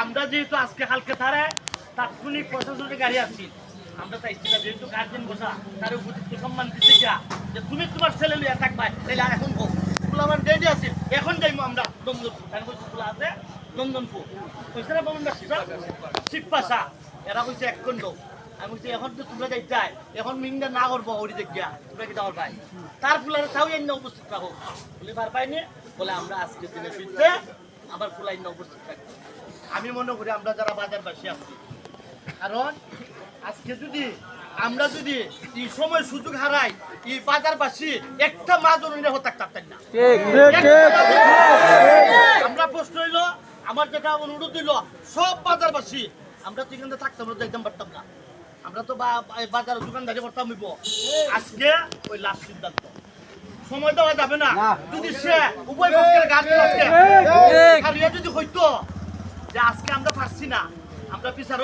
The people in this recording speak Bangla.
আমরা যেহেতু আজকে কালকে তারে তাৎক্ষণিক প্রশাসনের গাড়ি আসছি আমরা চাইছি না যেহেতু গার্জেন বসা তার উপযুক্ত সম্মান দিতে যা যে তুমি তোমার ছেলে লিয়া থাকবা তাহলে এখন হোক ফুল আমার রেডি আছে এখন যাইবো আমরা নন্দনপুর তার বলছি ফুল আছে নন্দনপুর কইছে না বামুন শিবপাশা এরা কইছে এক খন্ড আমি বলছি এখন তো তোমরা যাই যাই এখন মিংটা না করবো ওরি দেখিয়া তোমরা কি যাওয়ার ভাই তার ফুলারে তাও এনে উপস্থিত রাখো বলে বার পাইনি বলে আমরা আজকে দিনের বিরুদ্ধে আবার ফুলাই উপস্থিত থাকবো আমি মনে করি আমরা যারা বাজারবাসী আছি কারণ আজকে যদি আমরা যদি এই সময় সুযোগ হারাই এই বাজারবাসী একটা মা জননীরা হতে থাকতেন না আমরা প্রশ্ন হইলো আমার যেটা অনুরোধ হইল সব বাজারবাসী আমরা তো এখানে থাকতাম না একদম পারতাম না আমরা তো বাজার দোকানদারি করতাম হইব আজকে ওই লাস্ট সিদ্ধান্ত সময় দেওয়া যাবে না যদি সে উভয় পক্ষের গার্জেন আজকে যদি হইতো যে আজকে আমরা পারছি না আমরা বিচার